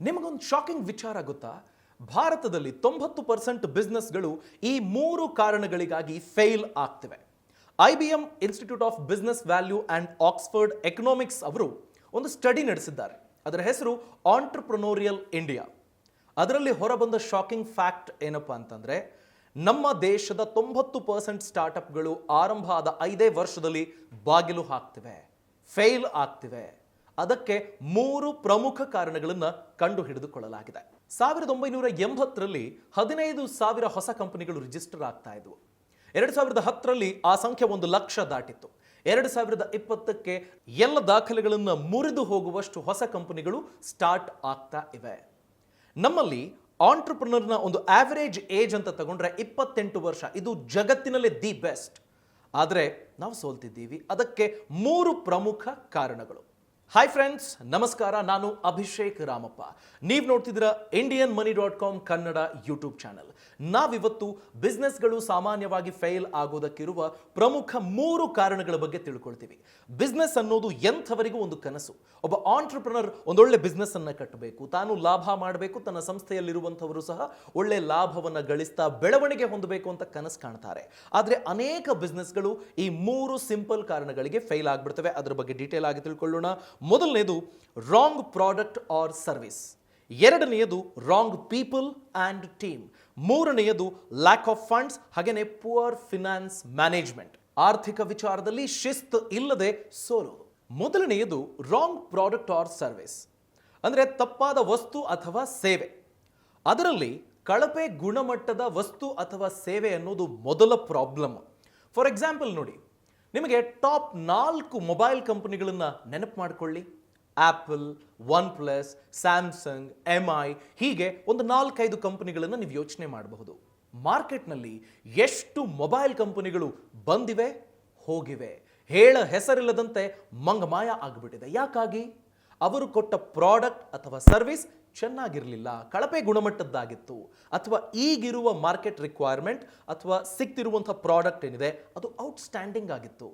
ನಿಮಗೊಂದು ಶಾಕಿಂಗ್ ವಿಚಾರ ಗೊತ್ತಾ? ಭಾರತದಲ್ಲಿ 90% ಬಿಸ್ನೆಸ್ಗಳು ಈ 3 ಕಾರಣಗಳಿಗಾಗಿ ಫೇಲ್ ಆಗ್ತಿವೆ. IBM institute of business value and Oxford Economics ಅವರು ಒಂದು ಸ್ಟಡಿ ನಡೆಸಿದ್ದಾರೆ. ಅದರ ಹೆಸರು ಆಂಟ್ರಪ್ರನೋರಿಯಲ್ ಇಂಡಿಯಾ. ಅದರಲ್ಲಿ ಹೊರಬಂದ ಶಾಕಿಂಗ್ ಫ್ಯಾಕ್ಟ್ ಏನಪ್ಪಾ ಅಂತಂದ್ರೆ, ನಮ್ಮ ದೇಶದ 90% ಸ್ಟಾರ್ಟ್ಅಪ್ಗಳು ಆರಂಭ ಆದ 5 ವರ್ಷದಲ್ಲಿ ಬಾಗಿಲು ಹಾಕ್ತಿವೆ, ಫೇಲ್ ಆಗ್ತಿವೆ. ಅದಕ್ಕೆ 3 ಪ್ರಮುಖ ಕಾರಣಗಳನ್ನು ಕಂಡು ಹಿಡಿದುಕೊಳ್ಳಲಾಗಿದೆ. 1980ರಲ್ಲಿ 15,000 ಹೊಸ ಕಂಪನಿಗಳು ರಿಜಿಸ್ಟರ್ ಆಗ್ತಾ ಇದ್ವು. 2010ರಲ್ಲಿ ಆ ಸಂಖ್ಯೆ 1 ಲಕ್ಷ ದಾಟಿತ್ತು. 2020ಕ್ಕೆ ಎಲ್ಲ ದಾಖಲೆಗಳನ್ನು ಮುರಿದು ಹೋಗುವಷ್ಟು ಹೊಸ ಕಂಪನಿಗಳು ಸ್ಟಾರ್ಟ್ ಆಗ್ತಾ ಇವೆ. ನಮ್ಮಲ್ಲಿ ಆಂಟ್ರಪ್ರನರ್ನ ಒಂದು ಆವರೇಜ್ ಏಜ್ ಅಂತ ತಗೊಂಡ್ರೆ 28 ವರ್ಷ. ಇದು ಜಗತ್ತಿನಲ್ಲೇ ದಿ ಬೆಸ್ಟ್. ಆದರೆ ನಾವು ಸೋಲ್ತಿದ್ದೀವಿ. ಅದಕ್ಕೆ 3 ಪ್ರಮುಖ ಕಾರಣಗಳು. ಹಾಯ್ ಫ್ರೆಂಡ್ಸ್, ನಮಸ್ಕಾರ. ನಾನು ಅಭಿಷೇಕ್ ರಾಮಪ್ಪ. ನೀವು ನೋಡ್ತಿದ್ದೀರಾ IndianMoney.com ಕನ್ನಡ ಯೂಟ್ಯೂಬ್ ಚಾನಲ್. ನಾವಿವತ್ತು ಬಿಸ್ನೆಸ್ಗಳು ಸಾಮಾನ್ಯವಾಗಿ ಫೇಲ್ ಆಗೋದಕ್ಕಿರುವ ಪ್ರಮುಖ 3 ಕಾರಣಗಳ ಬಗ್ಗೆ ತಿಳ್ಕೊಳ್ತೀವಿ. ಬಿಸ್ನೆಸ್ ಅನ್ನೋದು ಎಂಥವರಿಗೂ ಒಂದು ಕನಸು. ಒಬ್ಬ ಆಂಟ್ರಪ್ರನರ್ ಒಂದೊಳ್ಳೆ ಬಿಸ್ನೆಸ್ ಅನ್ನ ಕಟ್ಟಬೇಕು, ತಾನು ಲಾಭ ಮಾಡಬೇಕು, ತನ್ನ ಸಂಸ್ಥೆಯಲ್ಲಿರುವಂಥವರು ಸಹ ಒಳ್ಳೆ ಲಾಭವನ್ನು ಗಳಿಸ್ತಾ ಬೆಳವಣಿಗೆ ಹೊಂದಬೇಕು ಅಂತ ಕನಸು ಕಾಣ್ತಾರೆ. ಆದರೆ ಅನೇಕ ಬಿಸ್ನೆಸ್ಗಳು ಈ 3 ಸಿಂಪಲ್ ಕಾರಣಗಳಿಗೆ ಫೇಲ್ ಆಗ್ಬಿಡ್ತವೆ. ಅದರ ಬಗ್ಗೆ ಡೀಟೇಲ್ ಆಗಿ ತಿಳ್ಕೊಳ್ಳೋಣ. ಮೊದಲನೇದು ರಾಂಗ್ ಪ್ರಾಡಕ್ಟ್ ಆರ್ ಸರ್ವಿಸ್. ಎರಡನೆಯದು ರಾಂಗ್ ಪೀಪಲ್ ಆ್ಯಂಡ್ ಟೀಮ್. ಮೂರನೆಯದು ಲ್ಯಾಕ್ ಆಫ್ ಫಂಡ್ಸ್, ಹಾಗೇನೆ ಪುವರ್ ಫಿನಾನ್ಸ್ ಮ್ಯಾನೇಜ್ಮೆಂಟ್. ಆರ್ಥಿಕ ವಿಚಾರದಲ್ಲಿ ಶಿಸ್ತು ಇಲ್ಲದೆ ಸೋಲೋದು. ಮೊದಲನೆಯದು ರಾಂಗ್ ಪ್ರಾಡಕ್ಟ್ ಆರ್ ಸರ್ವಿಸ್ ಅಂದರೆ ತಪ್ಪಾದ ವಸ್ತು ಅಥವಾ ಸೇವೆ. ಅದರಲ್ಲಿ ಕಳಪೆ ಗುಣಮಟ್ಟದ ವಸ್ತು ಅಥವಾ ಸೇವೆ ಅನ್ನೋದು ಮೊದಲ ಪ್ರಾಬ್ಲಮ್. ಫಾರ್ ಎಕ್ಸಾಂಪಲ್ ನೋಡಿ, ನಿಮಗೆ ಟಾಪ್ 4 ಮೊಬೈಲ್ ಕಂಪನಿಗಳನ್ನು ನೆನಪು ಮಾಡಿಕೊಳ್ಳಿ. Apple, one plus, Samsung, MI, ಹೀಗೆ ಒಂದು 4-5 ಕಂಪನಿಗಳನ್ನು ನೀವು ಯೋಚನೆ ಮಾಡಬಹುದು. ಮಾರ್ಕೆಟ್ನಲ್ಲಿ ಎಷ್ಟು ಮೊಬೈಲ್ ಕಂಪನಿಗಳು ಬಂದಿವೆ, ಹೋಗಿವೆ, ಹೇಳ ಹೆಸರಿಲ್ಲದಂತೆ ಮಂಗಮಾಯ ಆಗಿಬಿಟ್ಟಿದೆ. ಯಾಕಾಗಿ? ಅವರು ಕೊಟ್ಟ ಪ್ರಾಡಕ್ಟ್ ಅಥವಾ ಸರ್ವಿಸ್ ಚೆನ್ನಾಗಿರಲಿಲ್ಲ, ಕಳಪೆ ಗುಣಮಟ್ಟದ್ದಾಗಿತ್ತು, ಅಥವಾ ಈಗಿರುವ ಮಾರ್ಕೆಟ್ ರಿಕ್ವೈರ್ಮೆಂಟ್ ಅಥವಾ ಸಿಗ್ತಿರುವಂಥ ಪ್ರಾಡಕ್ಟ್ ಏನಿದೆ ಅದು ಔಟ್ಸ್ಟ್ಯಾಂಡಿಂಗ್ ಆಗಿತ್ತು.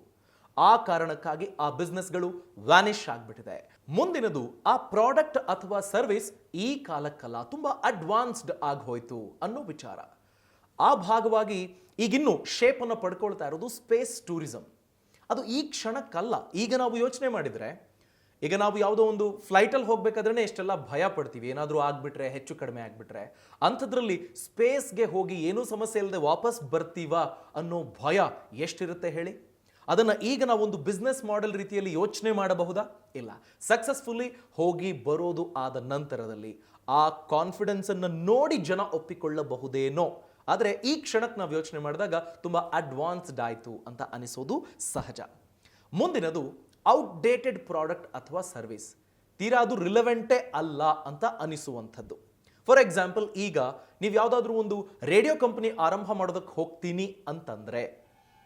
ಆ ಕಾರಣಕ್ಕಾಗಿ ಆ ಬಿಸ್ನೆಸ್ಗಳು ವ್ಯಾನಿಷ್ ಆಗಿಬಿಟ್ಟಿದೆ. ಮುಂದಿನದು, ಆ ಪ್ರಾಡಕ್ಟ್ ಅಥವಾ ಸರ್ವಿಸ್ ಈ ಕಾಲಕ್ಕಲ್ಲ, ತುಂಬಾ ಅಡ್ವಾನ್ಸ್ಡ್ ಆಗಿ ಹೋಯ್ತು ಅನ್ನೋ ವಿಚಾರ. ಆ ಭಾಗವಾಗಿ ಈಗಿನ್ನೂ ಶೇಪನ್ನು ಪಡ್ಕೊಳ್ತಾ ಇರೋದು ಸ್ಪೇಸ್ ಟೂರಿಸಂ. ಅದು ಈ ಕ್ಷಣಕ್ಕಲ್ಲ. ಈಗ ನಾವು ಯೋಚನೆ ಮಾಡಿದರೆ, ಈಗ ನಾವು ಯಾವುದೋ ಒಂದು ಫ್ಲೈಟಲ್ಲಿ ಹೋಗ್ಬೇಕಾದ್ರೆ ಎಷ್ಟೆಲ್ಲ ಭಯ ಪಡ್ತೀವಿ, ಏನಾದರೂ ಆಗಿಬಿಟ್ರೆ, ಹೆಚ್ಚು ಕಡಿಮೆ ಆಗಿಬಿಟ್ರೆ. ಅಂಥದ್ರಲ್ಲಿ ಸ್ಪೇಸ್ಗೆ ಹೋಗಿ ಏನೂ ಸಮಸ್ಯೆ ಇಲ್ಲದೆ ವಾಪಸ್ ಬರ್ತೀವಾ ಅನ್ನೋ ಭಯ ಎಷ್ಟಿರುತ್ತೆ ಹೇಳಿ. ಅದನ್ನು ಈಗ ನಾವೊಂದು ಬಿಸ್ನೆಸ್ ಮಾಡೆಲ್ ರೀತಿಯಲ್ಲಿ ಯೋಚನೆ ಮಾಡಬಹುದಾ? ಇಲ್ಲ. ಸಕ್ಸಸ್ಫುಲಿ ಹೋಗಿ ಬರೋದು ಆದ ನಂತರದಲ್ಲಿ ಆ ಕಾನ್ಫಿಡೆನ್ಸನ್ನು ನೋಡಿ ಜನ ಒಪ್ಪಿಕೊಳ್ಳಬಹುದೇನೋ. ಆದರೆ ಈ ಕ್ಷಣಕ್ಕೆ ನಾವು ಯೋಚನೆ ಮಾಡಿದಾಗ ತುಂಬ ಅಡ್ವಾನ್ಸ್ಡ್ ಆಯಿತು ಅಂತ ಅನಿಸೋದು ಸಹಜ. ಮುಂದಿನದು ಔಟ್ಡೇಟೆಡ್ ಪ್ರಾಡಕ್ಟ್ ಅಥವಾ ಸರ್ವಿಸ್. ತೀರಾ ಅದು ರಿಲೆವೆಂಟೇ ಅಲ್ಲ ಅಂತ ಅನಿಸುವಂಥದ್ದು. ಫಾರ್ ಎಕ್ಸಾಂಪಲ್, ಈಗ ನೀವು ಯಾವುದಾದ್ರೂ ಒಂದು ರೇಡಿಯೋ ಕಂಪನಿ ಆರಂಭ ಮಾಡೋದಕ್ಕೆ ಹೋಗ್ತೀನಿ ಅಂತಂದರೆ,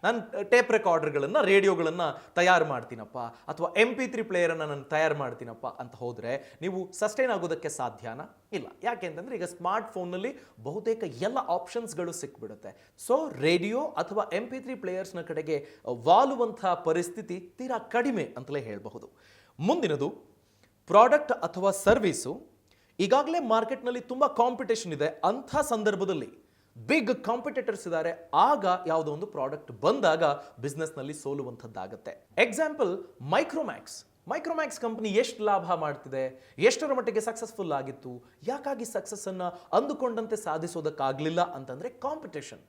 ನಾನು ಟೇಪ್ ರೆಕಾರ್ಡರ್ಗಳನ್ನು, ರೇಡಿಯೋಗಳನ್ನು ತಯಾರು ಮಾಡ್ತೀನಪ್ಪ, ಅಥವಾ MP3 ಪ್ಲೇಯರನ್ನು ನಾನು ತಯಾರು ಮಾಡ್ತೀನಪ್ಪ ಅಂತ ಹೋದರೆ ನೀವು ಸಸ್ಟೈನ್ ಆಗೋದಕ್ಕೆ ಸಾಧ್ಯನಾ? ಇಲ್ಲ. ಯಾಕೆ ಅಂತಂದರೆ ಈಗ ಸ್ಮಾರ್ಟ್ ಫೋನ್ನಲ್ಲಿ ಬಹುತೇಕ ಎಲ್ಲ ಆಪ್ಷನ್ಸ್ಗಳು ಸಿಕ್ಬಿಡುತ್ತೆ. ಸೊ ರೇಡಿಯೋ ಅಥವಾ MP3 ಪ್ಲೇಯರ್ಸ್ನ ಕಡೆಗೆ ವಾಲುವಂಥ ಪರಿಸ್ಥಿತಿ ತೀರಾ ಕಡಿಮೆ ಅಂತಲೇ ಹೇಳಬಹುದು. ಮುಂದಿನದು ಪ್ರಾಡಕ್ಟ್ ಅಥವಾ ಸರ್ವಿಸು ಈಗಾಗಲೇ ಮಾರ್ಕೆಟ್ನಲ್ಲಿ ತುಂಬ ಕಾಂಪಿಟೇಷನ್ ಇದೆ. ಅಂಥ ಸಂದರ್ಭದಲ್ಲಿ ಬಿಗ್ ಕಾಂಪಿಟೇಟರ್ಸ್ ಇದ್ದಾರೆ. ಆಗ ಯಾವುದೋ ಒಂದು ಪ್ರಾಡಕ್ಟ್ ಬಂದಾಗ ಬಿಸ್ನೆಸ್ನಲ್ಲಿ ಸೋಲುವಂಥದ್ದಾಗತ್ತೆ. ಎಕ್ಸಾಂಪಲ್, ಮೈಕ್ರೋಮ್ಯಾಕ್ಸ್ ಕಂಪನಿ ಎಷ್ಟು ಲಾಭ ಮಾಡ್ತಿದೆ, ಎಷ್ಟರ ಮಟ್ಟಿಗೆ ಸಕ್ಸಸ್ಫುಲ್ ಆಗಿತ್ತು, ಯಾಕಾಗಿ ಸಕ್ಸಸ್ ಅನ್ನ ಅಂದುಕೊಂಡಂತೆ ಸಾಧಿಸೋದಕ್ಕಾಗಲಿಲ್ಲ ಅಂತಂದ್ರೆ ಕಾಂಪಿಟೇಷನ್.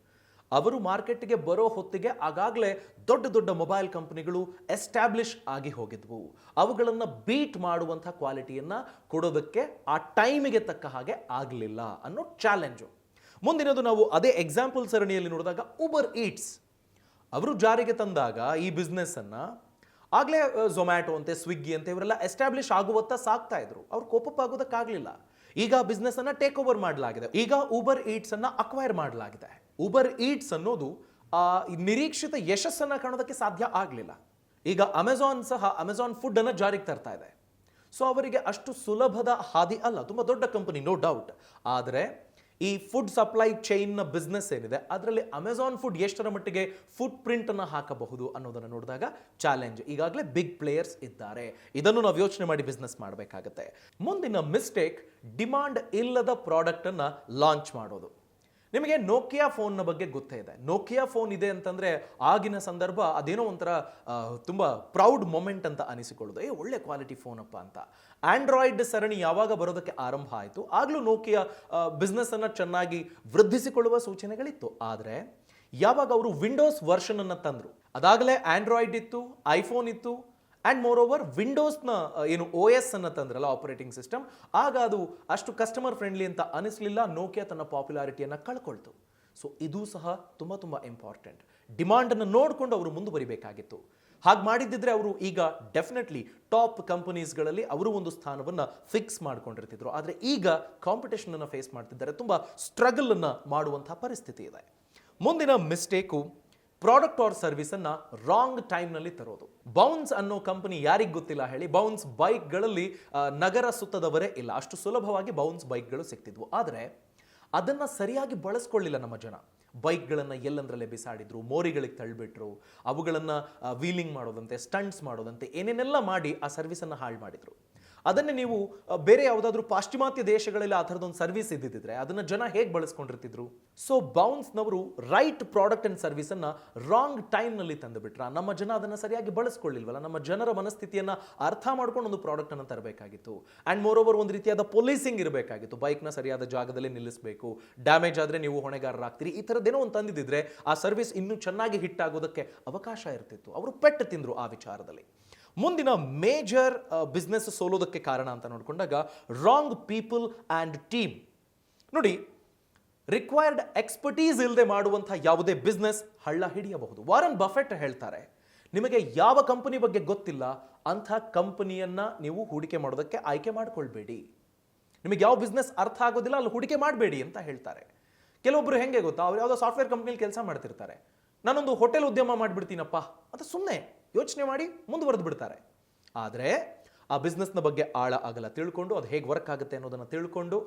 ಅವರು ಮಾರ್ಕೆಟ್ಗೆ ಬರೋ ಹೊತ್ತಿಗೆ ಆಗಾಗಲೇ ದೊಡ್ಡ ದೊಡ್ಡ ಮೊಬೈಲ್ ಕಂಪನಿಗಳು ಎಸ್ಟಾಬ್ಲಿಷ್ ಆಗಿ ಹೋಗಿದ್ವು. ಅವುಗಳನ್ನು ಬೀಟ್ ಮಾಡುವಂಥ ಕ್ವಾಲಿಟಿಯನ್ನು ಕೊಡೋದಕ್ಕೆ ಆ ಟೈಮಿಗೆ ತಕ್ಕ ಹಾಗೆ ಆಗಲಿಲ್ಲ ಅನ್ನೋ ಚಾಲೆಂಜು. ಮುಂದಿನದು, ನಾವು ಅದೇ ಎಕ್ಸಾಂಪಲ್ ಸರಣಿಯಲ್ಲಿ ನೋಡಿದಾಗ ಉಬರ್ ಈಟ್ಸ್ ಅವರು ಜಾರಿಗೆ ತಂದಾಗ ಈ ಬಿಸ್ನೆಸ್ ಅನ್ನ ಆಗಲೇ ಝೊಮ್ಯಾಟೊ ಅಂತೆ, ಸ್ವಿಗ್ಗಿ ಅಂತೆ ಇವರೆಲ್ಲ ಎಸ್ಟಾಬ್ಲಿಷ್ ಆಗುವತ್ತ ಸಾಕ್ತಾ ಇದ್ರು. ಅವ್ರು ಕೋಪಪ್ ಆಗೋದಕ್ಕಾಗಲಿಲ್ಲ. ಈಗ ಬಿಸ್ನೆಸ್ ಅನ್ನ ಟೇಕ್ ಓವರ್ ಮಾಡಲಾಗಿದೆ. ಈಗ ಉಬರ್ ಈಟ್ಸ್ ಅನ್ನ ಅಕ್ವೈರ್ ಮಾಡಲಾಗಿದೆ. ಉಬರ್ ಈಟ್ಸ್ ಅನ್ನೋದು ನಿರೀಕ್ಷಿತ ಯಶಸ್ಸನ್ನ ಕಾಣೋದಕ್ಕೆ ಸಾಧ್ಯ ಆಗಲಿಲ್ಲ. ಈಗ ಅಮೆಜಾನ್ ಸಹ ಅಮೆಜಾನ್ ಫುಡ್ ಅನ್ನ ಜಾರಿಗೆ ತರ್ತಾ ಇದೆ. ಸೊ ಅವರಿಗೆ ಅಷ್ಟು ಸುಲಭದ ಹಾದಿ ಅಲ್ಲ. ತುಂಬ ದೊಡ್ಡ ಕಂಪನಿ, ನೋ ಡೌಟ್. ಆದರೆ ಈ ಫುಡ್ ಸಪ್ಲೈ ಚೈನ್ನ ಬಿಸ್ನೆಸ್ ಏನಿದೆ ಅದರಲ್ಲಿ ಅಮೆಝಾನ್ ಫುಡ್ ಎಷ್ಟರ ಮಟ್ಟಿಗೆ ಫುಟ್ ಪ್ರಿಂಟ್ ಅನ್ನು ಹಾಕಬಹುದು ಅನ್ನೋದನ್ನು ನೋಡಿದಾಗ ಚಾಲೆಂಜ್. ಈಗಾಗಲೇ ಬಿಗ್ ಪ್ಲೇಯರ್ಸ್ ಇದ್ದಾರೆ, ಇದನ್ನು ನಾವು ಯೋಚನೆ ಮಾಡಿ ಬಿಸ್ನೆಸ್ ಮಾಡಬೇಕಾಗತ್ತೆ. ಮುಂದಿನ ಮಿಸ್ಟೇಕ್, ಡಿಮಾಂಡ್ ಇಲ್ಲದ ಪ್ರಾಡಕ್ಟ್ ಅನ್ನ ಲಾಂಚ್ ಮಾಡೋದು. ನಿಮಗೆ ನೋಕಿಯಾ ಫೋನ್ನ ಬಗ್ಗೆ ಗೊತ್ತೇ ಇದೆ. ನೋಕಿಯಾ ಫೋನ್ ಇದೆ ಅಂತಂದ್ರೆ ಆಗಿನ ಸಂದರ್ಭ ಅದೇನೋ ಒಂಥರ ತುಂಬಾ ಪ್ರೌಡ್ ಮೊಮೆಂಟ್ ಅಂತ ಅನಿಸಿಕೊಳ್ಳೋದು, ಒಳ್ಳೆ ಕ್ವಾಲಿಟಿ ಫೋನ್ ಅಪ್ಪ ಅಂತ. ಆಂಡ್ರಾಯ್ಡ್ ಸರಣಿ ಯಾವಾಗ ಬರೋದಕ್ಕೆ ಆರಂಭ ಆಯಿತು ಆಗಲೂ ನೋಕಿಯಾ ಬಿಸ್ನೆಸ್ ಅನ್ನ ಚೆನ್ನಾಗಿ ವೃದ್ಧಿಸಿಕೊಳ್ಳುವ ಸೂಚನೆಗಳಿತ್ತು. ಆದರೆ ಯಾವಾಗ ಅವರು ವಿಂಡೋಸ್ ವರ್ಷನ್ ಅನ್ನ ತಂದ್ರು, ಅದಾಗಲೇ ಆಂಡ್ರಾಯ್ಡ್ ಇತ್ತು, ಐಫೋನ್ ಇತ್ತು, ಆ್ಯಂಡ್ ಮೋರ್ ಓವರ್ ವಿಂಡೋಸ್ನ ಏನು ಓ ಎಸ್ ಅನ್ನು ತಂದ್ರಲ್ಲ, ಆಪರೇಟಿಂಗ್ ಸಿಸ್ಟಮ್, ಆಗ ಅದು ಅಷ್ಟು ಕಸ್ಟಮರ್ ಫ್ರೆಂಡ್ಲಿ ಅಂತ ಅನಿಸ್ಲಿಲ್ಲ. ನೋಕಿಯಾ ತನ್ನ ಪಾಪ್ಯುಲಾರಿಟಿಯನ್ನು ಕಳ್ಕೊಳ್ತು. ಸೊ ಇದು ಸಹ ತುಂಬ ತುಂಬ ಇಂಪಾರ್ಟೆಂಟ್. ಡಿಮಾಂಡನ್ನು ನೋಡಿಕೊಂಡು ಅವರು ಮುಂದುವರಿಬೇಕಾಗಿತ್ತು. ಹಾಗೆ ಮಾಡಿದ್ದಿದ್ರೆ ಅವರು ಈಗ ಡೆಫಿನೆಟ್ಲಿ ಟಾಪ್ ಕಂಪನೀಸ್ಗಳಲ್ಲಿ ಅವರು ಒಂದು ಸ್ಥಾನವನ್ನು ಫಿಕ್ಸ್ ಮಾಡ್ಕೊಂಡಿರ್ತಿದ್ರು. ಆದರೆ ಈಗ ಕಾಂಪಿಟೇಷನ್ ಅನ್ನು ಫೇಸ್ ಮಾಡ್ತಿದ್ದಾರೆ, ತುಂಬ ಸ್ಟ್ರಗಲ್ ಅನ್ನು ಮಾಡುವಂತಹ ಪರಿಸ್ಥಿತಿ ಇದೆ. ಮುಂದಿನ ಮಿಸ್ಟೇಕು, ಪ್ರಾಡಕ್ಟ್ ಆರ್ ಸರ್ವಿಸ್ ಅನ್ನ ರಾಂಗ್ ಟೈಮ್ನಲ್ಲಿ ತರೋದು. ಬೌನ್ಸ್ ಅನ್ನೋ ಕಂಪನಿ ಯಾರಿಗೆ ಗೊತ್ತಿಲ್ಲ ಹೇಳಿ? ಬೌನ್ಸ್ ಬೈಕ್ಗಳಲ್ಲಿ ನಗರ ಸುತ್ತದವರೇ ಇಲ್ಲ, ಅಷ್ಟು ಸುಲಭವಾಗಿ ಬೌನ್ಸ್ ಬೈಕ್ಗಳು ಸಿಗ್ತಿದ್ವು. ಆದರೆ ಅದನ್ನ ಸರಿಯಾಗಿ ಬಳಸ್ಕೊಳ್ಳಿಲ್ಲ ನಮ್ಮ ಜನ. ಬೈಕ್ಗಳನ್ನು ಎಲ್ಲಂದ್ರಲ್ಲೇ ಬಿಸಾಡಿದ್ರು, ಮೋರಿಗಳಿಗೆ ತಳ್ಳಿಬಿಟ್ರು, ಅವುಗಳನ್ನು ವೀಲಿಂಗ್ ಮಾಡೋದಂತೆ, ಸ್ಟಂಟ್ಸ್ ಮಾಡೋದಂತೆ ಏನೇನೆಲ್ಲ ಮಾಡಿ ಆ ಸರ್ವಿಸನ್ನು ಹಾಳು ಮಾಡಿದ್ರು. ಅದನ್ನೇ ನೀವು ಬೇರೆ ಯಾವುದಾದ್ರೂ ಪಾಶ್ಚಿಮಾತ್ಯ ದೇಶಗಳಲ್ಲಿ ಆ ಥರದೊಂದು ಸರ್ವಿಸ್ ಇದ್ದಿದ್ರೆ ಅದನ್ನು ಜನ ಹೇಗೆ ಬಳಸ್ಕೊಂಡಿರ್ತಿದ್ರು? ಸೊ ಬೌನ್ಸ್ನವರು ರೈಟ್ ಪ್ರಾಡಕ್ಟ್ ಆ್ಯಂಡ್ ಸರ್ವಿಸನ್ನು ರಾಂಗ್ ಟೈಮ್ನಲ್ಲಿ ತಂದುಬಿಟ್ರ. ನಮ್ಮ ಜನ ಅದನ್ನು ಸರಿಯಾಗಿ ಬಳಸ್ಕೊಳ್ಳಿಲ್ವಲ್ಲ. ನಮ್ಮ ಜನರ ಮನಸ್ಥಿತಿಯನ್ನು ಅರ್ಥ ಮಾಡ್ಕೊಂಡು ಒಂದು ಪ್ರಾಡಕ್ಟನ್ನು ತರಬೇಕಾಗಿತ್ತು. ಆ್ಯಂಡ್ ಮೋರ್ ಓವರ್ ಒಂದು ರೀತಿಯಾದ ಪೊಲೀಸಿಂಗ್ ಇರಬೇಕಾಗಿತ್ತು. ಬೈಕ್ನ ಸರಿಯಾದ ಜಾಗದಲ್ಲಿ ನಿಲ್ಲಿಸಬೇಕು, ಡ್ಯಾಮೇಜ್ ಆದರೆ ನೀವು ಹೊಣೆಗಾರರಾಗ್ತೀರಿ, ಈ ಥರದ್ದೇನೋ ಒಂದು ತಂದಿದ್ದಿದ್ರೆ ಆ ಸರ್ವಿಸ್ ಇನ್ನೂ ಚೆನ್ನಾಗಿ ಹಿಟ್ ಆಗೋದಕ್ಕೆ ಅವಕಾಶ ಇರ್ತಿತ್ತು. ಅವರು ಪೆಟ್ಟು ತಿಂದರು ಆ ವಿಚಾರದಲ್ಲಿ. ಮುಂದಿನ ಮೇಜರ್ ಬಿಸ್ನೆಸ್ ಸೋಲೋದಕ್ಕೆ ಕಾರಣ ಅಂತ ನೋಡಿಕೊಂಡಾಗ ರಾಂಗ್ ಪೀಪಲ್ ಆ್ಯಂಡ್ ಟೀಮ್. ನೋಡಿ, ರಿಕ್ವೈರ್ಡ್ ಎಕ್ಸ್ಪರ್ಟೀಸ್ ಇಲ್ಲದೆ ಮಾಡುವಂಥ ಯಾವುದೇ ಬಿಸ್ನೆಸ್ ಹಳ್ಳ ಹಿಡಿಯಬಹುದು. ವಾರನ್ ಬಫೆಟ್ ಹೇಳ್ತಾರೆ, ನಿಮಗೆ ಯಾವ ಕಂಪನಿ ಬಗ್ಗೆ ಗೊತ್ತಿಲ್ಲ ಅಂಥ ಕಂಪನಿಯನ್ನು ನೀವು ಹೂಡಿಕೆ ಮಾಡೋದಕ್ಕೆ ಆಯ್ಕೆ ಮಾಡ್ಕೊಳ್ಬೇಡಿ. ನಿಮಗೆ ಯಾವ ಬಿಸ್ನೆಸ್ ಅರ್ಥ ಆಗೋದಿಲ್ಲ ಅಲ್ಲಿ ಹೂಡಿಕೆ ಮಾಡಬೇಡಿ ಅಂತ ಹೇಳ್ತಾರೆ. ಕೆಲವೊಬ್ಬರು ಹೆಂಗೆ ಗೊತ್ತಾ, ಅವ್ರು ಯಾವುದೋ ಸಾಫ್ಟ್ವೇರ್ ಕಂಪ್ನಿಲಿ ಕೆಲಸ ಮಾಡ್ತಿರ್ತಾರೆ, ನಾನೊಂದು ಹೋಟೆಲ್ ಉದ್ಯಮ ಮಾಡಿಬಿಡ್ತೀನಪ್ಪ ಅಂತ ಸುಮ್ಮನೆ ಯೋಚನೆ ಮಾಡಿ ಮುಂದುವರೆದು ಬಿಡ್ತಾರೆ. ಆದರೆ ಆ ಬಿಸ್ನೆಸ್ನ ಬಗ್ಗೆ ಆಳ ಆಗಲ್ಲ ತಿಳ್ಕೊಂಡು ಅದು ಹೇಗೆ ವರ್ಕ್ ಆಗುತ್ತೆ ಅನ್ನೋದನ್ನು ತಿಳ್ಕೊಂಡು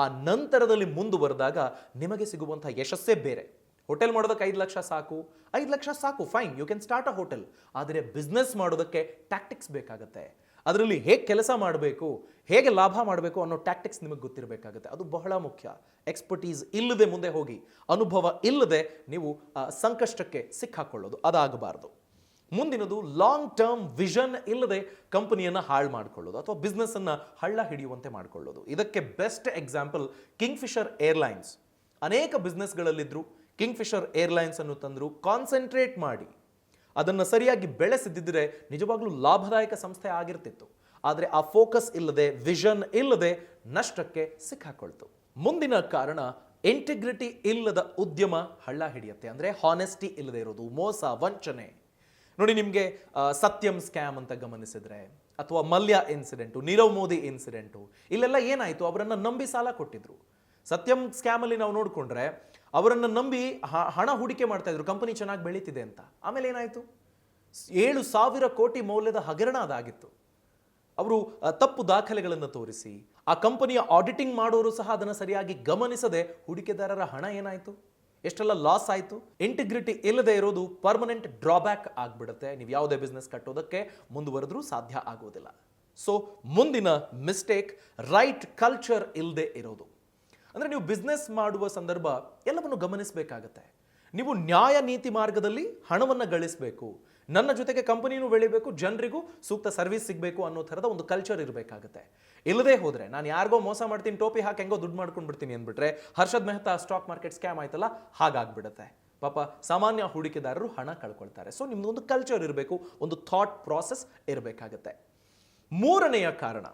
ಆ ನಂತರದಲ್ಲಿ ಮುಂದುವರೆದಾಗ ನಿಮಗೆ ಸಿಗುವಂಥ ಯಶಸ್ಸೇ ಬೇರೆ. ಹೋಟೆಲ್ ಮಾಡೋದಕ್ಕೆ 5 ಲಕ್ಷ ಸಾಕು, 5 ಲಕ್ಷ ಸಾಕು, fine, you can start a hotel. ಆದರೆ ಬಿಸ್ನೆಸ್ ಮಾಡೋದಕ್ಕೆ ಟ್ಯಾಕ್ಟಿಕ್ಸ್ ಬೇಕಾಗುತ್ತೆ. ಅದರಲ್ಲಿ ಹೇಗೆ ಕೆಲಸ ಮಾಡಬೇಕು, ಹೇಗೆ ಲಾಭ ಮಾಡಬೇಕು ಅನ್ನೋ ಟ್ಯಾಕ್ಟಿಕ್ಸ್ ನಿಮಗೆ ಗೊತ್ತಿರಬೇಕಾಗುತ್ತೆ. ಅದು ಬಹಳ ಮುಖ್ಯ. ಎಕ್ಸ್ಪರ್ಟೀಸ್ ಇಲ್ಲದೆ ಮುಂದೆ ಹೋಗಿ, ಅನುಭವ ಇಲ್ಲದೆ ನೀವು ಸಂಕಷ್ಟಕ್ಕೆ ಸಿಕ್ಕಾಕೊಳ್ಳೋದು ಅದಾಗಬಾರ್ದು. ಮುಂದಿನದು ಲಾಂಗ್ ಟರ್ಮ್ ವಿಷನ್ ಇಲ್ಲದೆ ಕಂಪನಿಯನ್ನು ಹಾಳು ಮಾಡಿಕೊಳ್ಳೋದು ಅಥವಾ ಬಿಸ್ನೆಸ್ಸನ್ನು ಹಳ್ಳ ಹಿಡಿಯುವಂತೆ ಮಾಡಿಕೊಳ್ಳೋದು. ಇದಕ್ಕೆ ಬೆಸ್ಟ್ ಎಕ್ಸಾಂಪಲ್ ಕಿಂಗ್ಫಿಷರ್ ಏರ್ಲೈನ್ಸ್. ಅನೇಕ ಬಿಸ್ನೆಸ್ಗಳಲ್ಲಿದ್ದರು, ಕಿಂಗ್ಫಿಷರ್ ಏರ್ಲೈನ್ಸ್ ಅನ್ನು ತಂದರು, ಕಾನ್ಸಂಟ್ರೇಟ್ ಮಾಡಿ ಅದನ್ನು ಸರಿಯಾಗಿ ಬೆಳೆಸಿದ್ದಿದ್ರೆ ನಿಜವಾಗ್ಲೂ ಲಾಭದಾಯಕ ಸಂಸ್ಥೆ ಆಗಿರ್ತಿತ್ತು. ಆದರೆ ಆ ಫೋಕಸ್ ಇಲ್ಲದೆ, ವಿಷನ್ ಇಲ್ಲದೆ ನಷ್ಟಕ್ಕೆ ಸಿಕ್ಕಾಕೊಳ್ತು. ಮುಂದಿನ ಕಾರಣ, ಇಂಟಿಗ್ರಿಟಿ ಇಲ್ಲದ ಉದ್ಯಮ ಹಳ್ಳ ಹಿಡಿಯುತ್ತೆ. ಅಂದರೆ ಹಾನೆಸ್ಟಿ ಇಲ್ಲದೆ ಇರೋದು, ಮೋಸ, ವಂಚನೆ. ನೋಡಿ, ನಿಮಗೆ ಸತ್ಯಂ ಸ್ಕ್ಯಾಮ್ ಅಂತ ಗಮನಿಸಿದ್ರೆ, ಅಥವಾ ಮಲ್ಯ ಇನ್ಸಿಡೆಂಟು, ನೀರವ್ ಮೋದಿ ಇನ್ಸಿಡೆಂಟು, ಇಲ್ಲೆಲ್ಲ ಏನಾಯಿತು, ಅವರನ್ನು ನಂಬಿ ಸಾಲ ಕೊಟ್ಟಿದ್ರು. ಸತ್ಯಂ ಸ್ಕ್ಯಾಮಲ್ಲಿ ನಾವು ನೋಡಿಕೊಂಡ್ರೆ ಅವರನ್ನು ನಂಬಿ ಹಣ ಹೂಡಿಕೆ ಮಾಡ್ತಾ ಇದ್ರು, ಕಂಪನಿ ಚೆನ್ನಾಗಿ ಬೆಳೀತಿದೆ ಅಂತ. ಆಮೇಲೆ ಏನಾಯಿತು, 7,000 ಕೋಟಿ ಮೌಲ್ಯದ ಹಗರಣ ಅದಾಗಿತ್ತು. ಅವರು ತಪ್ಪು ದಾಖಲೆಗಳನ್ನು ತೋರಿಸಿ ಆ ಕಂಪನಿಯ ಆಡಿಟಿಂಗ್ ಮಾಡೋರು ಸಹ ಅದನ್ನು ಸರಿಯಾಗಿ ಗಮನಿಸದೆ ಹೂಡಿಕೆದಾರರ ಹಣ ಏನಾಯಿತು, ಎಷ್ಟೆಲ್ಲ ಲಾಸ್ ಆಯಿತು. ಇಂಟಿಗ್ರಿಟಿ ಇಲ್ಲದೆ ಇರೋದು ಪರ್ಮನೆಂಟ್ ಡ್ರಾಬ್ಯಾಕ್ ಆಗಿಬಿಡುತ್ತೆ. ನೀವು ಯಾವುದೇ ಬಿಸ್ನೆಸ್ ಕಟ್ಟೋದಕ್ಕೆ ಮುಂದುವರೆದ್ರೂ ಸಾಧ್ಯ ಆಗೋದಿಲ್ಲ. ಸೊ ಮುಂದಿನ ಮಿಸ್ಟೇಕ್, ರೈಟ್ ಕಲ್ಚರ್ ಇಲ್ಲದೆ ಇರೋದು. ಅಂದರೆ ನೀವು ಬಿಸ್ನೆಸ್ ಮಾಡುವ ಸಂದರ್ಭ ಎಲ್ಲವನ್ನು ಗಮನಿಸಬೇಕಾಗತ್ತೆ. ನೀವು ನ್ಯಾಯ ನೀತಿ ಮಾರ್ಗದಲ್ಲಿ ಹಣವನ್ನು ಗಳಿಸಬೇಕು, ನನ್ನ ಜೊತೆಗೆ ಕಂಪನಿನೂ ಬೆಳಿಬೇಕು, ಜನರಿಗೂ ಸೂಕ್ತ ಸರ್ವಿಸ್ ಸಿಗಬೇಕು ಅನ್ನೋ ಥರದ ಒಂದು ಕಲ್ಚರ್ ಇರಬೇಕಾಗುತ್ತೆ. ಇಲ್ಲದೆ ಹೋದರೆ ನಾನು ಯಾರಿಗೋ ಮೋಸ ಮಾಡ್ತೀನಿ, ಟೋಪಿ ಹಾಕಿ ಹೆಂಗೋ ದುಡ್ಡು ಮಾಡ್ಕೊಂಡು ಬಿಡ್ತೀನಿ ಅಂದ್ಬಿಟ್ರೆ Harshad Mehta stock market scam ಆಯ್ತಲ್ಲ, ಹಾಗಾಗ್ಬಿಡುತ್ತೆ. ಪಾಪ ಸಾಮಾನ್ಯ ಹೂಡಿಕೆದಾರರು ಹಣ ಕಳ್ಕೊಳ್ತಾರೆ. ಸೊ ನಿಮ್ದು ಒಂದು ಕಲ್ಚರ್ ಇರಬೇಕು, ಒಂದು ಥಾಟ್ ಪ್ರಾಸೆಸ್ ಇರಬೇಕಾಗತ್ತೆ. ಮೂರನೆಯ ಕಾರಣ,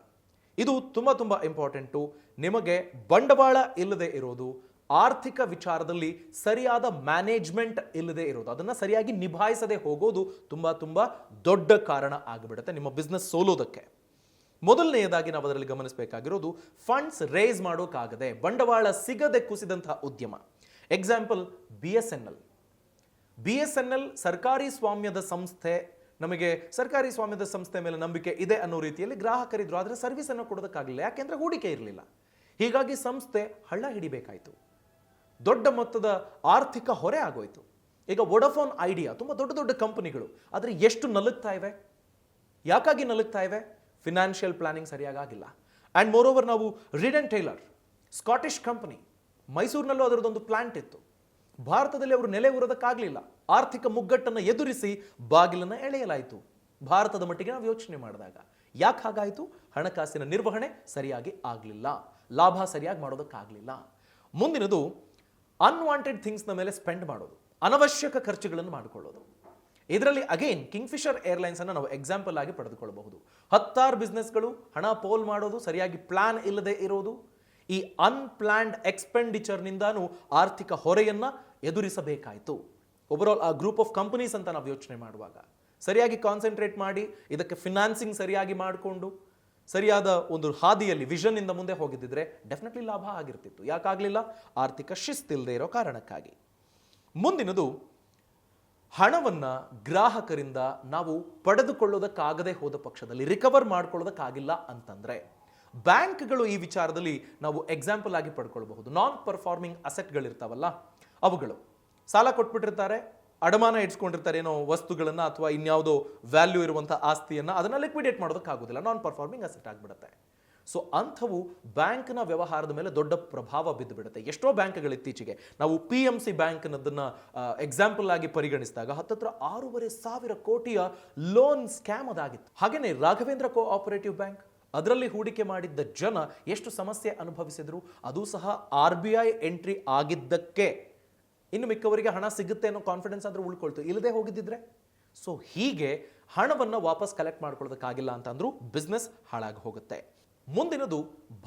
ಇದು ತುಂಬ ಇಂಪಾರ್ಟೆಂಟು, ನಿಮಗೆ ಬಂಡವಾಳ ಇಲ್ಲದೆ ಇರೋದು, ಆರ್ಥಿಕ ವಿಚಾರದಲ್ಲಿ ಸರಿಯಾದ ಮ್ಯಾನೇಜ್ಮೆಂಟ್ ಇಲ್ಲದೆ ಇರೋದು, ಅದನ್ನು ಸರಿಯಾಗಿ ನಿಭಾಯಿಸದೆ ಹೋಗೋದು ತುಂಬ ದೊಡ್ಡ ಕಾರಣ ಆಗಿಬಿಡುತ್ತೆ ನಿಮ್ಮ ಬಿಸ್ನೆಸ್ ಸೋಲೋದಕ್ಕೆ. ಮೊದಲನೆಯದಾಗಿ ನಾವು ಅದರಲ್ಲಿ ಗಮನಿಸಬೇಕಾಗಿರೋದು, ಫಂಡ್ಸ್ ರೇಸ್ ಮಾಡೋಕ್ಕಾಗದೆ, ಬಂಡವಾಳ ಸಿಗದೆ ಕುಸಿದಂತಹ ಉದ್ಯಮ. ಎಕ್ಸಾಂಪಲ್ BSNL ಸರ್ಕಾರಿ ಸ್ವಾಮ್ಯದ ಸಂಸ್ಥೆ. ನಮಗೆ ಸರ್ಕಾರಿ ಸ್ವಾಮ್ಯದ ಸಂಸ್ಥೆ ಮೇಲೆ ನಂಬಿಕೆ ಇದೆ ಅನ್ನೋ ರೀತಿಯಲ್ಲಿ ಗ್ರಾಹಕರಿದ್ರು, ಆದರೆ ಸರ್ವಿಸ್ ಅನ್ನು ಕೊಡೋದಕ್ಕಾಗಲಿಲ್ಲ, ಯಾಕೆಂದ್ರೆ ಹೂಡಿಕೆ ಇರಲಿಲ್ಲ. ಹೀಗಾಗಿ ಸಂಸ್ಥೆ ಹಳ್ಳ ಹಿಡಿಬೇಕಾಯಿತು. ದೊಡ್ಡ ಮೊತ್ತದ ಆರ್ಥಿಕ ಹೊರೆ ಆಗೋಯ್ತು. ಈಗ ವೊಡಾಫೋನ್ ಐಡಿಯಾ ತುಂಬ ದೊಡ್ಡ ದೊಡ್ಡ ಕಂಪನಿಗಳು, ಆದರೆ ಎಷ್ಟು ನಲುಗ್ತಾ ಇವೆ? ಯಾಕಾಗಿ ನಲುಗ್ತಾ ಇವೆ? ಫಿನಾನ್ಷಿಯಲ್ ಪ್ಲಾನಿಂಗ್ ಸರಿಯಾಗಿಲ್ಲ. ಆ್ಯಂಡ್ ಮೋರ್ ಓವರ್ ನಾವು Reed and Taylor Scottish company, ಮೈಸೂರಿನಲ್ಲೂ ಅದರದೊಂದು ಪ್ಲಾಂಟ್ ಇತ್ತು. ಭಾರತದಲ್ಲಿ ಅವರು ನೆಲೆ ಊರೋದಕ್ಕಾಗಲಿಲ್ಲ. ಆರ್ಥಿಕ ಮುಗ್ಗಟ್ಟನ್ನು ಎದುರಿಸಿ ಬಾಗಿಲನ್ನು ಎಳೆಯಲಾಯಿತು. ಭಾರತದ ಮಟ್ಟಿಗೆ ನಾವು ಯೋಚನೆ ಮಾಡಿದಾಗ ಯಾಕೆ ಹಾಗಾಯಿತು? ಹಣಕಾಸಿನ ನಿರ್ವಹಣೆ ಸರಿಯಾಗಿ ಆಗಲಿಲ್ಲ, ಲಾಭ ಸರಿಯಾಗಿ ಮಾಡೋದಕ್ಕಾಗಲಿಲ್ಲ. ಮುಂದಿನದು ಅನ್ವಾಂಟೆಡ್ ಥಿಂಗ್ಸ್ನ ಮೇಲೆ ಸ್ಪೆಂಡ್ ಮಾಡೋದು, ಅನವಶ್ಯಕ ಖರ್ಚುಗಳನ್ನು ಮಾಡಿಕೊಳ್ಳೋದು. ಇದರಲ್ಲಿ ಅಗೇನ್ ಕಿಂಗ್ಫಿಶರ್ ಏರ್ಲೈನ್ಸ್ ಅನ್ನು ನಾವು ಎಕ್ಸಾಂಪಲ್ ಆಗಿ ಪಡೆದುಕೊಳ್ಳಬಹುದು. 10 ಬಿಸ್ನೆಸ್ಗಳು ಹಣ ಪೋಲ್ ಮಾಡೋದು, ಸರಿಯಾಗಿ ಪ್ಲಾನ್ ಇಲ್ಲದೆ ಇರೋದು, ಈ ಅನ್ಪ್ಲಾನ್ಡ್ ಎಕ್ಸ್ಪೆಂಡಿಚರ್ನಿಂದಾನು ಆರ್ಥಿಕ ಹೊರೆಯನ್ನ ಎದುರಿಸಬೇಕಾಯಿತು. ಓವರಾಲ್ ಆ ಗ್ರೂಪ್ ಆಫ್ ಕಂಪನೀಸ್ ಅಂತ ನಾವು ಯೋಚನೆ ಮಾಡುವಾಗ ಸರಿಯಾಗಿ ಕಾನ್ಸಂಟ್ರೇಟ್ ಮಾಡಿ ಇದಕ್ಕೆ ಫಿನಾನ್ಸಿಂಗ್ ಸರಿಯಾಗಿ ಮಾಡಿಕೊಂಡು ಸರಿಯಾದ ಒಂದು ಹಾದಿಯಲ್ಲಿ ವಿಷನ್ ಇಂದ ಮುಂದೆ ಹೋಗಿದ್ದಿದ್ರೆ ಡೆಫಿನೆಟ್ಲಿ ಲಾಭ ಆಗಿರ್ತಿತ್ತು. ಯಾಕಾಗಲಿಲ್ಲ? ಆರ್ಥಿಕ ಶಿಸ್ತಿಲ್ಲದೆ ಇರೋ ಕಾರಣಕ್ಕಾಗಿ. ಮುಂದಿನದು ಹಣವನ್ನ ಗ್ರಾಹಕರಿಂದ ನಾವು ಪಡೆದುಕೊಳ್ಳೋದಕ್ಕಾಗದೆ ಹೋದ ಪಕ್ಷದಲ್ಲಿ, ರಿಕವರ್ ಮಾಡ್ಕೊಳ್ಳೋದಕ್ಕಾಗಿಲ್ಲ ಅಂತಂದ್ರೆ ಬ್ಯಾಂಕ್ಗಳು ಈ ವಿಚಾರದಲ್ಲಿ ನಾವು ಎಕ್ಸಾಂಪಲ್ ಆಗಿ ಪಡ್ಕೊಳ್ಬಹುದು. ನಾನ್ ಪರ್ಫಾರ್ಮಿಂಗ್ ಅಸೆಟ್ಗಳಿರ್ತಾವಲ್ಲ, ಅವುಗಳು ಸಾಲ ಕೊಟ್ಬಿಟ್ಟಿರ್ತಾರೆ, ಅಡಮಾನ ಇಡ್ಸ್ಕೊಂಡಿರ್ತಾರೆ ಏನೋ ವಸ್ತುಗಳನ್ನ ಅಥವಾ ಇನ್ಯಾವುದೋ ವ್ಯಾಲ್ಯೂ ಇರುವಂತಹ ಆಸ್ತಿಯನ್ನ, ಅದನ್ನ ಲಿಕ್ವಿಡೇಟ್ ಮಾಡೋದಕ್ಕಾಗೋದಿಲ್ಲ, ನಾನ್ ಪರ್ಫಾರ್ಮಿಂಗ್ ಅಸೆಟ್ ಆಗಿಬಿಡುತ್ತೆ. ಸೊ ಅಂಥವು ಬ್ಯಾಂಕ್ನ ವ್ಯವಹಾರದ ಮೇಲೆ ದೊಡ್ಡ ಪ್ರಭಾವ ಬಿದ್ದು ಬಿಡುತ್ತೆ. ಎಷ್ಟೋ ಬ್ಯಾಂಕ್ಗಳು ಇತ್ತೀಚೆಗೆ ನಾವು PMC ಬ್ಯಾಂಕ್ ಅನ್ನೋದನ್ನ ಎಕ್ಸಾಂಪಲ್ ಆಗಿ ಪರಿಗಣಿಸಿದಾಗ ಹತ್ತತ್ರ 6,500 ಕೋಟಿಯ ಲೋನ್ ಸ್ಕ್ಯಾಮ್ ಅದಾಗಿತ್ತು. ಹಾಗೇನೆ ರಾಘವೇಂದ್ರ ಕೋಆಪರೇಟಿವ್ ಬ್ಯಾಂಕ್, ಅದರಲ್ಲಿ ಹೂಡಿಕೆ ಮಾಡಿದ್ದ ಜನ ಎಷ್ಟು ಸಮಸ್ಯೆ ಅನುಭವಿಸಿದ್ರು. ಅದು ಸಹ RBI ಎಂಟ್ರಿ ಆಗಿದ್ದಕ್ಕೆ. ಇನ್ನು ಮಿಕ್ಕವರಿಗೆ ಹಣ ಸಿಗುತ್ತೆ ಅನ್ನೋ ಕಾನ್ಫಿಡೆನ್ಸ್ ಆದ್ರೂ ಉಳ್ಕೊಳ್ತು, ಇಲ್ಲದೆ ಹೋಗಿದ್ದಿದ್ರೆ. ಸೊ ಹೀಗೆ ಹಣವನ್ನು ವಾಪಸ್ ಕಲೆಕ್ಟ್ ಮಾಡ್ಕೊಳ್ಳೋದಕ್ಕಾಗಿಲ್ಲ ಅಂತ ಅಂದ್ರೂ ಬಿಸ್ನೆಸ್ ಹಾಳಾಗಿ ಹೋಗುತ್ತೆ. ಮುಂದಿನದು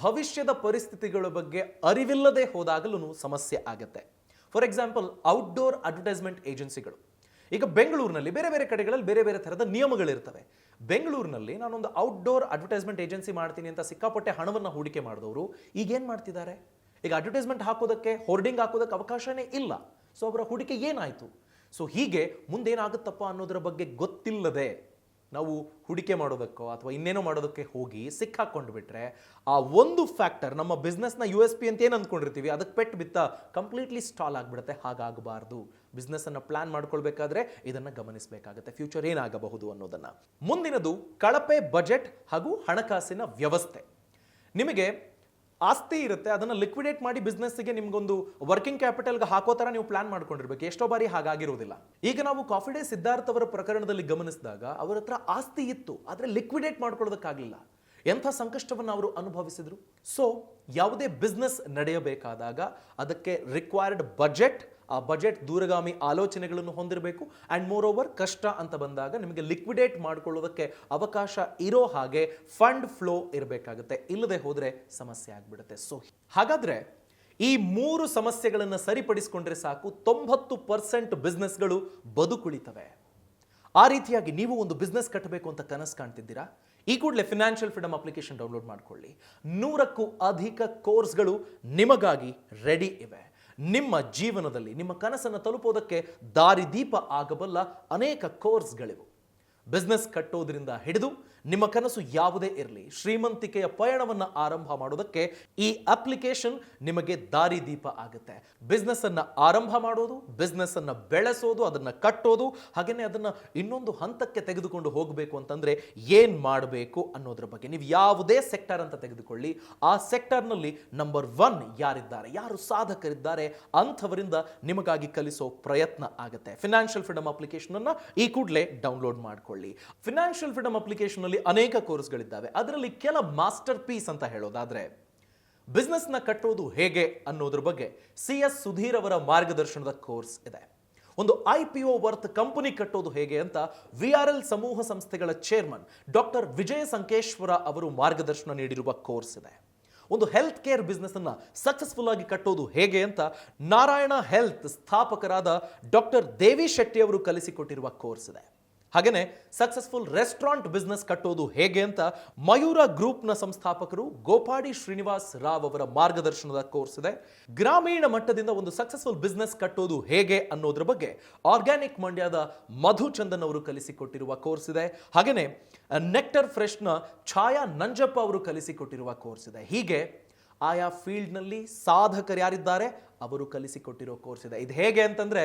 ಭವಿಷ್ಯದ ಪರಿಸ್ಥಿತಿಗಳ ಬಗ್ಗೆ ಅರಿವಿಲ್ಲದೆ ಹೋದಾಗಲೂ ಸಮಸ್ಯೆ ಆಗುತ್ತೆ. ಫಾರ್ ಎಕ್ಸಾಂಪಲ್ ಔಟ್ಡೋರ್ ಅಡ್ವರ್ಟೈಸ್ಮೆಂಟ್ ಏಜೆನ್ಸಿಗಳು. ಈಗ ಬೆಂಗಳೂರಿನಲ್ಲಿ ಬೇರೆ ಬೇರೆ ಕಡೆಗಳಲ್ಲಿ ಬೇರೆ ಬೇರೆ ಥರದ ನಿಯಮಗಳಿರ್ತವೆ. ಬೆಂಗಳೂರಿನಲ್ಲಿ ನಾನೊಂದು ಔಟ್ಡೋರ್ ಅಡ್ವರ್ಟೈಸ್ಮೆಂಟ್ ಏಜೆನ್ಸಿ ಮಾಡ್ತೀನಿ ಅಂತ ಸಿಕ್ಕಾಪಟ್ಟೆ ಹಣವನ್ನು ಹೂಡಿಕೆ ಮಾಡಿದವರು ಈಗೇನು ಮಾಡ್ತಿದ್ದಾರೆ? ಈಗ ಅಡ್ವರ್ಟೈಸ್ಮೆಂಟ್ ಹಾಕೋದಕ್ಕೆ, ಹೋರ್ಡಿಂಗ್ ಹಾಕೋದಕ್ಕೆ ಅವಕಾಶನೇ ಇಲ್ಲ. ಸೊ ಅವರ ಹೂಡಿಕೆ ಏನಾಯಿತು? ಸೊ ಹೀಗೆ ಮುಂದೇನಾಗುತ್ತಪ್ಪ ಅನ್ನೋದರ ಬಗ್ಗೆ ಗೊತ್ತಿಲ್ಲದೆ ನಾವು ಹೂಡಿಕೆ ಮಾಡೋದಕ್ಕೋ ಅಥವಾ ಇನ್ನೇನೋ ಮಾಡೋದಕ್ಕೆ ಹೋಗಿ ಸಿಕ್ಕಾಕೊಂಡು ಬಿಟ್ರೆ ಆ ಒಂದು ಫ್ಯಾಕ್ಟರ್ ನಮ್ಮ ಬಿಸ್ನೆಸ್ನ USP ಅಂತ ಏನು ಅಂದ್ಕೊಂಡಿರ್ತೀವಿ ಅದಕ್ಕೆ ಪೆಟ್ಟು ಬಿತ್ತ ಕಂಪ್ಲೀಟ್ಲಿ ಸ್ಟಾಲ್ ಆಗಿಬಿಡುತ್ತೆ. ಹಾಗಾಗಬಾರ್ದು. ಬಿಸ್ನೆಸ್ ಅನ್ನು ಪ್ಲಾನ್ ಮಾಡ್ಕೊಳ್ಬೇಕಾದ್ರೆ ಇದನ್ನು ಗಮನಿಸಬೇಕಾಗುತ್ತೆ, ಫ್ಯೂಚರ್ ಏನಾಗಬಹುದು ಅನ್ನೋದನ್ನ. ಮುಂದಿನದು ಕಳಪೆ ಬಜೆಟ್ ಹಾಗೂ ಹಣಕಾಸಿನ ವ್ಯವಸ್ಥೆ. ನಿಮಗೆ ಆಸ್ತಿ ಇರುತ್ತೆ, ಅದನ್ನು ಲಿಕ್ವಿಡೇಟ್ ಮಾಡಿ ಬಿಸ್ನೆಸ್ಗೆ ನಿಮ್ಗೊಂದು ವರ್ಕಿಂಗ್ ಕ್ಯಾಪಿಟಲ್ಗೆ ಹಾಕೋ ಥರ ನೀವು ಪ್ಲಾನ್ ಮಾಡ್ಕೊಂಡಿರ್ಬೇಕು. ಎಷ್ಟೋ ಬಾರಿ ಹಾಗಾಗಿರೋದಿಲ್ಲ. ಈಗ ನಾವು ಕಾಫಿ ಡೇ ಸಿದ್ಧಾರ್ಥ್ ಅವರ ಪ್ರಕರಣದಲ್ಲಿ ಗಮನಿಸಿದಾಗ ಅವರ ಹತ್ರ ಆಸ್ತಿ ಇತ್ತು, ಆದರೆ ಲಿಕ್ವಿಡೇಟ್ ಮಾಡ್ಕೊಳ್ಳೋದಕ್ಕಾಗಲಿಲ್ಲ. ಎಂಥ ಸಂಕಷ್ಟವನ್ನು ಅವರು ಅನುಭವಿಸಿದ್ರು. ಸೊ ಯಾವುದೇ ಬಿಸ್ನೆಸ್ ನಡೆಯಬೇಕಾದಾಗ ಅದಕ್ಕೆ ರಿಕ್ವೈರ್ಡ್ ಬಜೆಟ್, ಆ ಬಜೆಟ್ ದೂರಗಾಮಿ ಆಲೋಚನೆಗಳನ್ನು ಹೊಂದಿರಬೇಕು. ಆ್ಯಂಡ್ ಮೋರ್ ಓವರ್ ಕಷ್ಟ ಅಂತ ಬಂದಾಗ ನಿಮಗೆ ಲಿಕ್ವಿಡೇಟ್ ಮಾಡ್ಕೊಳ್ಳೋದಕ್ಕೆ ಅವಕಾಶ ಇರೋ ಹಾಗೆ ಫಂಡ್ ಫ್ಲೋ ಇರಬೇಕಾಗುತ್ತೆ. ಇಲ್ಲದೆ ಹೋದರೆ ಸಮಸ್ಯೆ ಆಗಿಬಿಡುತ್ತೆ. ಸೊ ಹಾಗಾದರೆ ಈ 3 ಸಮಸ್ಯೆಗಳನ್ನು ಸರಿಪಡಿಸಿಕೊಂಡ್ರೆ ಸಾಕು, 90% ಬಿಸ್ನೆಸ್ಗಳು ಬದುಕುಳಿತವೆ. ಆ ರೀತಿಯಾಗಿ ನೀವು ಒಂದು ಬಿಸ್ನೆಸ್ ಕಟ್ಟಬೇಕು ಅಂತ ಕನಸು ಕಾಣ್ತಿದ್ದೀರಾ? ಈ ಕೂಡಲೇ ಫಿನಾನ್ಷಿಯಲ್ ಫ್ರೀಡಮ್ ಅಪ್ಲಿಕೇಶನ್ ಡೌನ್ಲೋಡ್ ಮಾಡಿಕೊಳ್ಳಿ. 100ಕ್ಕೂ ಅಧಿಕ ಕೋರ್ಸ್ಗಳು ನಿಮಗಾಗಿ ರೆಡಿ ಇವೆ. ನಿಮ್ಮ ಜೀವನದಲ್ಲಿ ನಿಮ್ಮ ಕನಸನ್ನು ತಲುಪೋದಕ್ಕೆ ದಾರಿದೀಪ ಆಗಬಲ್ಲ ಅನೇಕ ಕೋರ್ಸ್ಗಳಿವು. ಬಿಸ್ನೆಸ್ ಕಟ್ಟೋದ್ರಿಂದ ಹಿಡಿದು ನಿಮ್ಮ ಕನಸು ಯಾವುದೇ ಇರಲಿ, ಶ್ರೀಮಂತಿಕೆಯ ಪಯಣವನ್ನು ಆರಂಭ ಮಾಡೋದಕ್ಕೆ ಈ ಅಪ್ಲಿಕೇಶನ್ ನಿಮಗೆ ದಾರಿದೀಪ ಆಗುತ್ತೆ. ಬಿಸ್ನೆಸ್ ಅನ್ನು ಆರಂಭ ಮಾಡೋದು, ಬಿಸ್ನೆಸ್ ಅನ್ನು ಬೆಳೆಸೋದು, ಅದನ್ನು ಕಟ್ಟೋದು, ಹಾಗೆಯೇ ಅದನ್ನು ಇನ್ನೊಂದು ಹಂತಕ್ಕೆ ತೆಗೆದುಕೊಂಡು ಹೋಗಬೇಕು ಅಂತಂದ್ರೆ ಏನು ಮಾಡಬೇಕು ಅನ್ನೋದ್ರ ಬಗ್ಗೆ. ನೀವು ಯಾವುದೇ ಸೆಕ್ಟರ್ ಅಂತ ತೆಗೆದುಕೊಳ್ಳಿ, ಆ ಸೆಕ್ಟರ್ನಲ್ಲಿ ನಂಬರ್ 1 ಯಾರಿದ್ದಾರೆ, ಯಾರು ಸಾಧಕರಿದ್ದಾರೆ ಅಂಥವರಿಂದ ನಿಮಗಾಗಿ ಕಲಿಸೋ ಪ್ರಯತ್ನ ಆಗುತ್ತೆ. ಫಿನಾನ್ಷಿಯಲ್ ಫ್ರೀಡಮ್ ಅಪ್ಲಿಕೇಶನ್ ಅನ್ನು ಈ ಕೂಡಲೇ ಡೌನ್ಲೋಡ್ ಮಾಡಿಕೊಳ್ಳಿ. ಫಿನಾನ್ಷಿಯಲ್ ಫ್ರೀಡಮ್ ಅಪ್ಲಿಕೇಶನ್ ಅಲ್ಲಿ ಅನೇಕ ಕೋರ್ಸ್ಗಳಿದ್ದಾವೆ. ಅದರಲ್ಲಿ ಕೆಲ ಮಾಸ್ಟರ್ ಪೀಸ್ ಅಂತ ಹೇಳೋದಾದ್ರೆ ಬಿಸ್ನೆಸ್ ನ ಕಟ್ಟೋದು ಹೇಗೆ ಅನ್ನೋದ್ರ ಬಗ್ಗೆ CS ಸುಧೀರ್ ಅವರ ಮಾರ್ಗದರ್ಶನದ ಕೋರ್ಸ್ ಇದೆ. ಒಂದು IPO ವರ್ತ್ ಕಂಪನಿ ಕಟ್ಟೋದು ಹೇಗೆ ಅಂತ VRL ಸಮೂಹ ಸಂಸ್ಥೆಗಳ ಚೇರ್ಮನ್ ಡಾಕ್ಟರ್ ವಿಜಯ ಸಂಕೇಶ್ವರ ಅವರು ಮಾರ್ಗದರ್ಶನ ನೀಡಿರುವ ಕೋರ್ಸ್ ಇದೆ. ಒಂದು ಹೆಲ್ತ್ ಕೇರ್ ಬಿಸ್ನೆಸ್ ಅನ್ನ ಸಕ್ಸಸ್ಫುಲ್ ಆಗಿ ಕಟ್ಟೋದು ಹೇಗೆ ಅಂತ ನಾರಾಯಣ ಹೆಲ್ತ್ ಸ್ಥಾಪಕರಾದ ಡಾಕ್ಟರ್ ದೇವಿ ಶೆಟ್ಟಿ ಅವರು ಕಲಿಸಿಕೊಟ್ಟಿರುವ ಕೋರ್ಸ್ ಇದೆ. ಹಾಗೇನೆ ಸಕ್ಸಸ್ಫುಲ್ ರೆಸ್ಟೋರೆಂಟ್ ಬಿಸ್ನೆಸ್ ಕಟ್ಟೋದು ಹೇಗೆ ಅಂತ ಮಯೂರ ಗ್ರೂಪ್ನ ಸಂಸ್ಥಾಪಕರು ಗೋಪಾಡಿ ಶ್ರೀನಿವಾಸ್ ರಾವ್ ಅವರ ಮಾರ್ಗದರ್ಶನದ ಕೋರ್ಸ್ ಇದೆ. ಗ್ರಾಮೀಣ ಮಟ್ಟದಿಂದ ಒಂದು ಸಕ್ಸಸ್ಫುಲ್ ಬಿಸ್ನೆಸ್ ಕಟ್ಟೋದು ಹೇಗೆ ಅನ್ನೋದ್ರ ಬಗ್ಗೆ ಆರ್ಗ್ಯಾನಿಕ್ ಮಂಡ್ಯದ ಮಧು ಚಂದನ್ ಅವರು ಕಲಿಸಿಕೊಟ್ಟಿರುವ ಕೋರ್ಸ್ ಇದೆ. ಹಾಗೇನೆ ನೆಕ್ಟರ್ ಫ್ರೆಶ್ನ ಛಾಯಾ ನಂಜಪ್ಪ ಅವರು ಕಲಿಸಿಕೊಟ್ಟಿರುವ ಕೋರ್ಸ್ ಇದೆ. ಹೀಗೆ ಆಯಾ ಫೀಲ್ಡ್ನಲ್ಲಿ ಸಾಧಕರು ಯಾರಿದ್ದಾರೆ ಅವರು ಕಲಿಸಿಕೊಟ್ಟಿರೋ ಕೋರ್ಸ್ ಇದೆ. ಇದು ಹೇಗೆ ಅಂತಂದ್ರೆ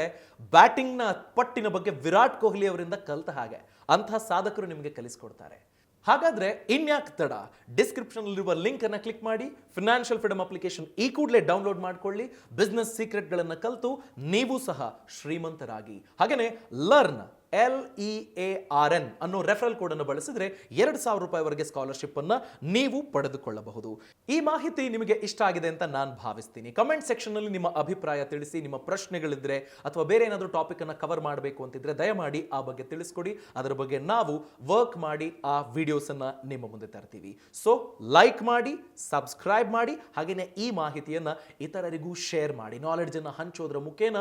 ಬ್ಯಾಟಿಂಗ್ನ ಪಟ್ಟಿನ ಬಗ್ಗೆ ವಿರಾಟ್ ಕೊಹ್ಲಿ ಅವರಿಂದ ಕಲಿತ ಹಾಗೆ ಅಂತಹ ಸಾಧಕರು ನಿಮಗೆ ಕಲಿಸಿಕೊಡ್ತಾರೆ. ಹಾಗಾದ್ರೆ ಇನ್ಯಾಕ್ ತಡ, ಡಿಸ್ಕ್ರಿಪ್ಷನ್ ಅಲ್ಲಿರುವ ಲಿಂಕ್ ಅನ್ನ ಕ್ಲಿಕ್ ಮಾಡಿ ಫಿನಾನ್ಷಿಯಲ್ ಫ್ರೀಡಮ್ ಅಪ್ಲಿಕೇಶನ್ ಈ ಕೂಡಲೇ ಡೌನ್ಲೋಡ್ ಮಾಡ್ಕೊಳ್ಳಿ. ಬಿಸ್ನೆಸ್ ಸೀಕ್ರೆಟ್ಗಳನ್ನು ಕಲಿತು ನೀವು ಸಹ ಶ್ರೀಮಂತರಾಗಿ. ಹಾಗೇನೆ ಲರ್ನ್ LEARN ಅನ್ನೋ ರೆಫರಲ್ ಕೋಡ್ ಅನ್ನು ಬಳಸಿದ್ರೆ 2,000 ರೂಪಾಯಿವರೆಗೆ ಸ್ಕಾಲರ್ಶಿಪ್ ಅನ್ನ ನೀವು ಪಡೆದುಕೊಳ್ಳಬಹುದು. ಈ ಮಾಹಿತಿ ನಿಮಗೆ ಇಷ್ಟ ಆಗಿದೆ ಅಂತ ನಾನು ಭಾವಿಸ್ತೀನಿ. ಕಮೆಂಟ್ ಸೆಕ್ಷನ್ ನಲ್ಲಿ ನಿಮ್ಮ ಅಭಿಪ್ರಾಯ ತಿಳಿಸಿ. ನಿಮ್ಮ ಪ್ರಶ್ನೆಗಳಿದ್ರೆ ಅಥವಾ ಬೇರೆ ಏನಾದರೂ ಟಾಪಿಕ್ ಅನ್ನ ಕವರ್ ಮಾಡಬೇಕು ಅಂತಿದ್ರೆ ದಯಮಾಡಿ ಆ ಬಗ್ಗೆ ತಿಳಿಸ್ಕೊಡಿ. ಅದರ ಬಗ್ಗೆ ನಾವು ವರ್ಕ್ ಮಾಡಿ ಆ ವಿಡಿಯೋಸ್ ಅನ್ನ ನಿಮ್ಮ ಮುಂದೆ ತರ್ತೀವಿ. ಸೊ ಲೈಕ್ ಮಾಡಿ, ಸಬ್ಸ್ಕ್ರೈಬ್ ಮಾಡಿ, ಹಾಗೇನೆ ಈ ಮಾಹಿತಿಯನ್ನ ಇತರರಿಗೂ ಶೇರ್ ಮಾಡಿ. ನಾಲೆಡ್ಜ್ ಅನ್ನ ಹಂಚೋದ್ರ ಮುಖೇನ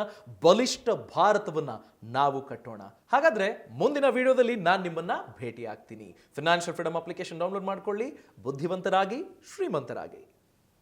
ಬಲಿಷ್ಠ ಭಾರತವನ್ನ ನಾವು ಕಟ್ಟೋಣ. ಹಾಗಾದ್ರೆ ಮುಂದಿನ ವಿಡಿಯೋದಲ್ಲಿ ನಾನು ನಿಮ್ಮನ್ನ ಭೇಟಿ ಆಗ್ತೀನಿ. ಫಿನಾನ್ಷಿಯಲ್ ಫ್ರೀಡಮ್ ಅಪ್ಲಿಕೇಶನ್ ಡೌನ್ಲೋಡ್ ಮಾಡ್ಕೊಳ್ಳಿ. ಬುದ್ಧಿವಂತರಾಗಿ, ಶ್ರೀಮಂತರಾಗಿ.